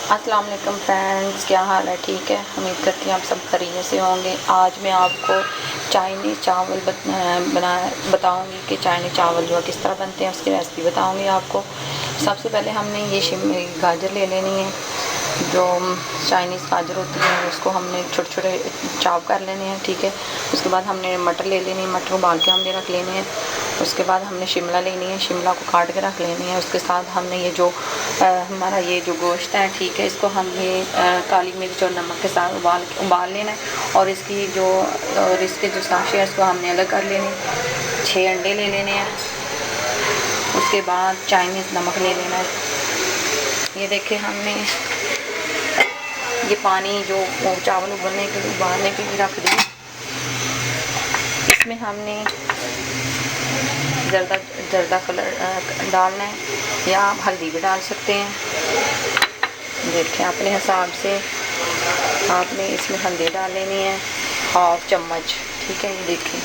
अस्सलाम वालेकुम फ्रेंड्स, क्या हाल है? ठीक है, उम्मीद करती हूँ आप सब खैरियत से होंगे। आज मैं आपको चाइनीज़ चावल बताऊँगी कि चाइनीज़ चावल जो है किस तरह बनते हैं, उसकी रेसिपी बताऊँगी आपको। सबसे पहले हमने ये गाजर ले लेनी है। जो चाइनीज़ गाजर होती है उसको हमने छोटे छोटे चॉप कर लेने हैं, ठीक है। उसके बाद हमने मटर ले लेनी है, मटर उबाल के हमने रख लेने हैं। उसके बाद हमने शिमला लेनी है, शिमला को काट के रख लेनी है। उसके साथ हमने ये जो हमारा ये जो गोश्त है, ठीक है, इसको हमने काली मिर्च और नमक के साथ उबाल लेना है। और इसकी जो साशे है इसको हमने अलग कर लेने। 6 अंडे ले लेने हैं। उसके बाद चाइनीज़ नमक ले लेना है। ये देखिए हमने ये पानी जो चावल उबालने के लिए रख दिए। इसमें हमने जर्दा कलर डालना है, या आप हल्दी भी डाल सकते हैं। देखिए अपने हिसाब से आपने इसमें हल्दी डाल लेनी है, 1/2 चम्मच, ठीक है। ये देखिए,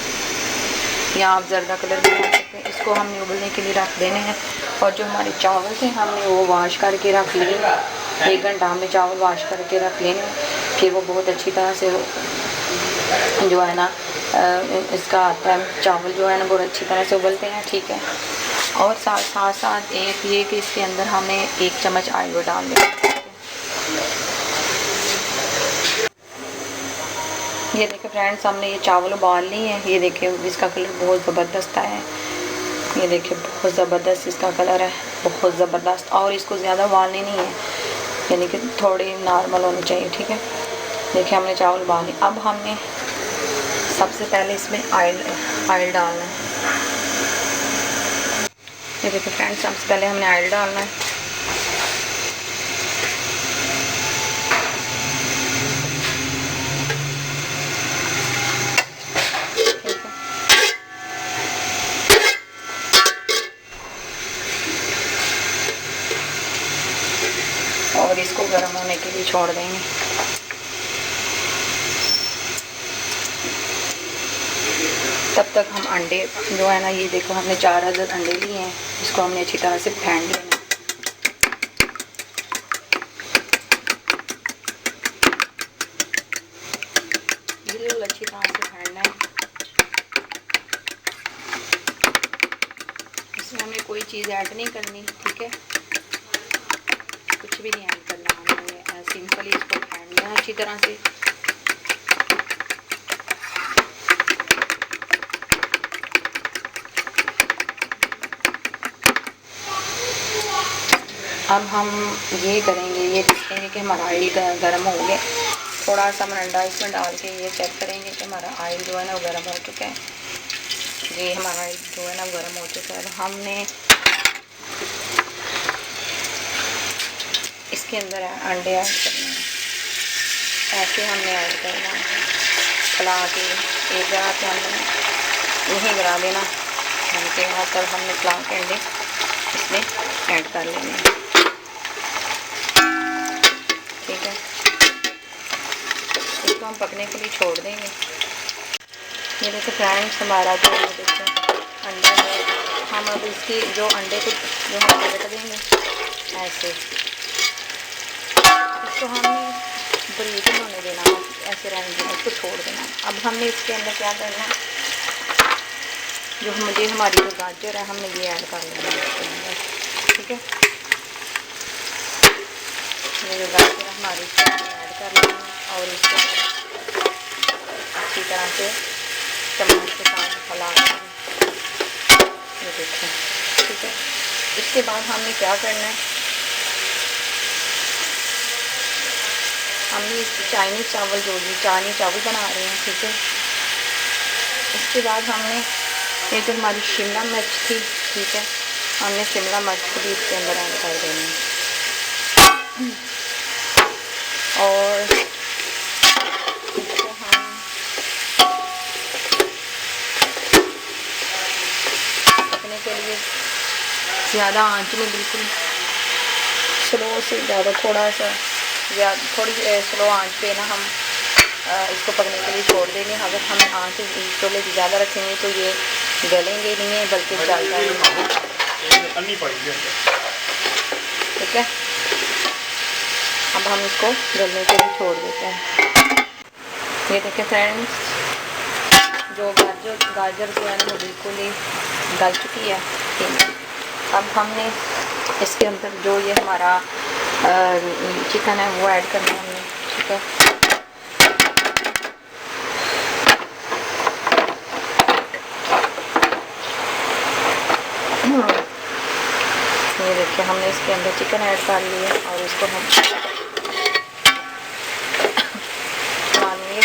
या आप जर्दा कलर भी डाल सकते हैं। इसको हमने उबलने के लिए रख देने हैं। और जो हमारे चावल थे हमने वो वॉश करके रख लिए। 1 घंटा हमने चावल वॉश करके रख लेने, फिर वो बहुत अच्छी तरह से जो है ना इसका आता है, चावल जो है ना बहुत अच्छी तरह से उबलते हैं, ठीक है। और साथ एक ये कि इसके अंदर हमने 1 चम्मच ऑयल डाल दिया। ये देखिए फ्रेंड्स, हमने ये चावल उबाल लिए हैं। ये देखिए इसका कलर बहुत ज़बरदस्त है। ये देखिए बहुत ज़बरदस्त इसका कलर है, बहुत ज़बरदस्त। और इसको ज़्यादा उबालनी नहीं है, यानी कि थोड़ी नॉर्मल होनी चाहिए, ठीक है। देखिए हमने चावल उबाल लिए। अब हमने सबसे पहले इसमें ऑयल डालना है। ये देखिए फ्रेंड्स, सबसे पहले हमने ऑयल डालना है। और इसको गर्म होने के लिए छोड़ देंगे। तब तक हम अंडे जो है ना, ये देखो हमने 4 अदद अंडे लिए हैं। इसको हमने अच्छी तरह से फेंट लेना। बिल्कुल अच्छी तरह से फेंटना है। इसमें हमें कोई चीज़ ऐड नहीं करनी, ठीक है। कुछ भी नहीं ऐड करना, हमने सिंपली इसको फेंटना है अच्छी तरह से। अब हम ये करेंगे, ये देखेंगे कि हमारा ऑयल गर्म हो गया। थोड़ा सा हम अंडा इसमें डाल के ये चेक करेंगे कि हमारा ऑयल जो है ना वो गर्म हो चुका है। ये हमारा ऑयल जो है ना गर्म हो चुका है। अब हमने इसके अंदर अंडे ऐड करने हैं। ऐसे हमने ऐड करना है, फैला के एक जगह पे हमने यहीं गिरा देना। हमके यहाँ पर हमने फैला के अंडे इसमें ऐड कर लेने हैं, ठीक है। इसको हम पकने के लिए छोड़ देंगे। ये देखिए फ्रेंड्स, हमारा जो ये देखिए अंडा है, हम अब इसकी जो अंडे को जो हम पलट देंगे ऐसे। इसको हमने ब्रीक नहीं होने देना, ऐसे रहने देना, इसको छोड़ देना। अब हमने इसके अंदर क्या करना है, जो हमारी जो गाजर है हमने ये ऐड कर लेना है इसके अंदर, ठीक है। ये जो गाजर हमारी इसको ऐड कर लेना है और इसको अच्छी तरह से चम्मच के साथ फैला देंगे। ये देखिए, ठीक है। इसके बाद हमने क्या करना है, हमने चाइनीज़ चावल चाइनीज़ चावल बना रहे हैं, ठीक है। इसके बाद हमने ये जो हमारी शिमला मिर्च थी, ठीक है, हमने शिमला मिर्च को भी इसके अंदर ऐड कर देनी है। और इसको हम पकने के लिए ज़्यादा आंच में, बिल्कुल स्लो से ज़्यादा, थोड़ी स्लो आंच पे ना हम इसको पकने के लिए छोड़ देंगे। अगर हम आंच चूल्हे की ज़्यादा रखेंगे तो ये गलेंगे नहीं है, बल्कि जल जाएंगे, ठीक है। हम अब हम इसको गलने के लिए छोड़ देते हैं। ये देखिए फ्रेंड्स, जो गाजर जो है ना वो बिल्कुल ही गल चुकी है। ठीक है, अब हमने इसके अंदर जो ये हमारा चिकन है वो ऐड करना है हमने। ठीक है, ये देखिए हमने इसके अंदर चिकन ऐड कर लिया और इसको हम डालेंगे।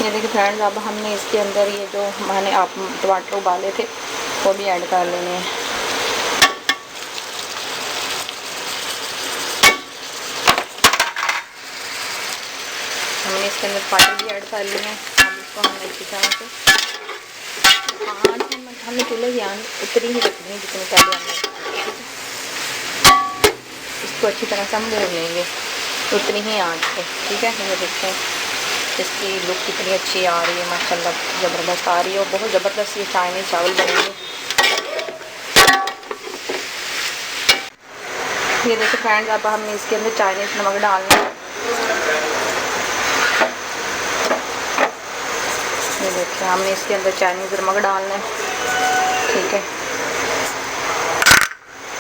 ये देखिए फ्रेंड्स, अब हमने इसके अंदर ये जो मैंने आप टमाटर उबाले थे वो भी ऐड कर लेने हैं। हमने इसके अंदर टमाटर भी ऐड कर लिए हैं। अब इसको हमने अच्छी तरह से हमने चूल्हे की आंच उतनी ही रखनी है जितनी पहले हमने। इसको अच्छी तरह से हम भून लेंगे उतनी ही आंच पे। ठीक है, ये देखते हैं इसकी लुक कितनी अच्छी आ रही है, माशाल्लाह ज़बरदस्त आ रही है और बहुत ज़बरदस्त ये चाइनीज़ चावल बनेंगे। ये देखिए फ्रेंड्स, अब हमने इसके अंदर चाइनीज़ नमक डालना है। ये देखिए हमने इसके अंदर चाइनीज़ नमक डालना है। ठीक है,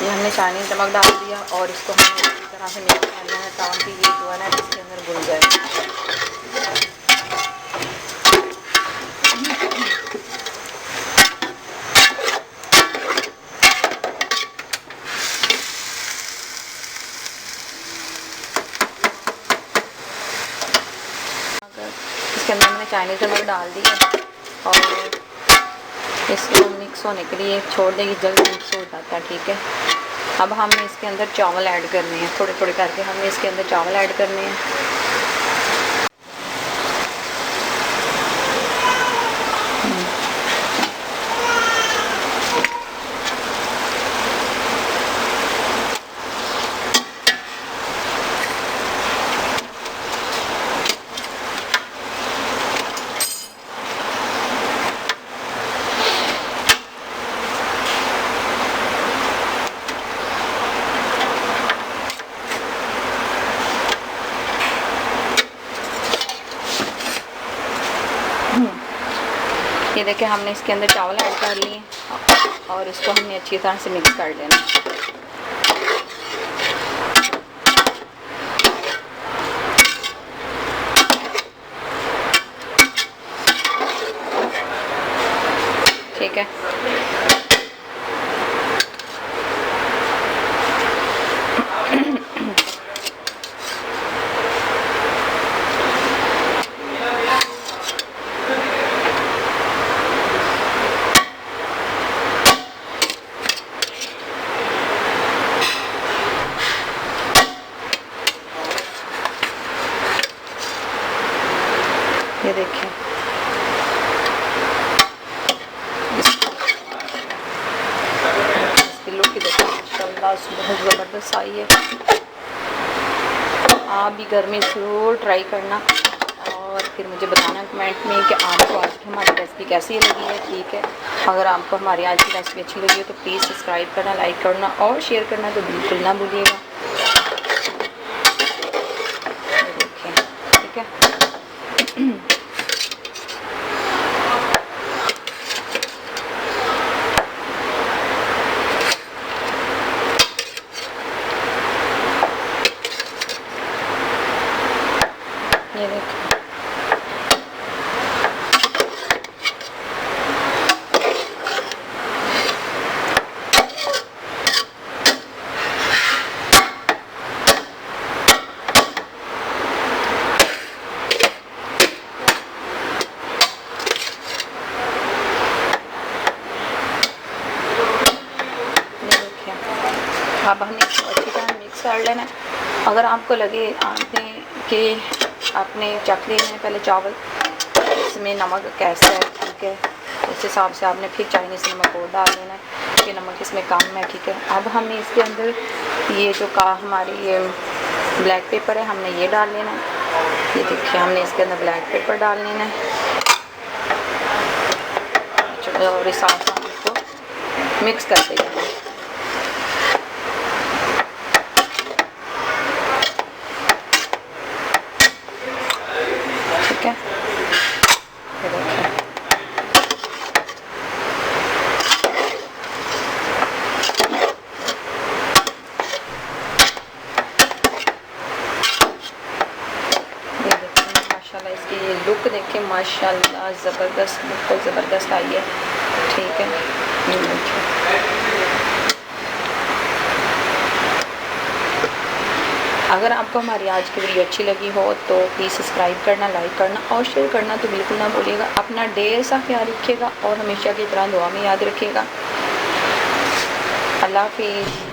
ये हमने चाइनीज़ नमक डाल दिया और इसको हमें अच्छी तरह से मिक्स करना है ताकि ये जो है ना इसके अंदर घुल जाए। इसके अंदर मैंने चाइनीज़ नमक डाल दिया और इसको मिक्स होने के लिए छोड़ देंगे, जल्द मिक्स हो जाता है। ठीक है, अब हमने इसके अंदर चावल ऐड करने हैं, थोड़े थोड़े करके हमने इसके अंदर चावल ऐड करने हैं। ये देखिए हमने इसके अंदर चावल ऐड कर लिए और इसको हमने अच्छी तरह से मिक्स कर लेना। ठीक है, ये देखिए इसकी लुक ही देखिए माशाल्लाह बहुत ज़बरदस्त आई है। आप भी घर में ज़रूर ट्राई करना और फिर मुझे बताना कमेंट में कि आपको आज की हमारी रेसिपी कैसी लगी है। ठीक है, अगर आपको हमारी आज की रेसिपी अच्छी लगी है तो प्लीज़ सब्सक्राइब करना, लाइक करना और शेयर करना तो बिल्कुल ना भूलिएगा। देखिए ठीक है, ये देखिए अब हमने इसको अच्छी तरह मिक्स कर लेना है। अगर आपको लगे आपने कि आपने चख लेने हैं पहले चावल इसमें नमक कैसा है, ठीक है, उस हिसाब से आपने फिर चाइनीज़ नमक और डाल देना है कि नमक इसमें कम है। ठीक है, अब हमने इसके अंदर ये जो हमारी ये ब्लैक पेपर है हमने ये डाल लेना है। ये देखिए हमने इसके अंदर ब्लैक पेपर डाल लेना है और इस साथ हम इसको मिक्स करते जाएंगे। ताला इसकी ये लुक देखें, माशाल्लाह ज़बरदस्त, बिल्कुल ज़बरदस्त आई है। ठीक है, ये देखिए। अगर आपको हमारी आज की वीडियो अच्छी लगी हो तो प्लीज़ सब्सक्राइब करना, लाइक करना और शेयर करना तो बिल्कुल ना भूलिएगा। अपना ढेर सा ख्याल रखिएगा और हमेशा की तरह दुआ में याद रखिएगा। अल्लाह हाफ़िज़।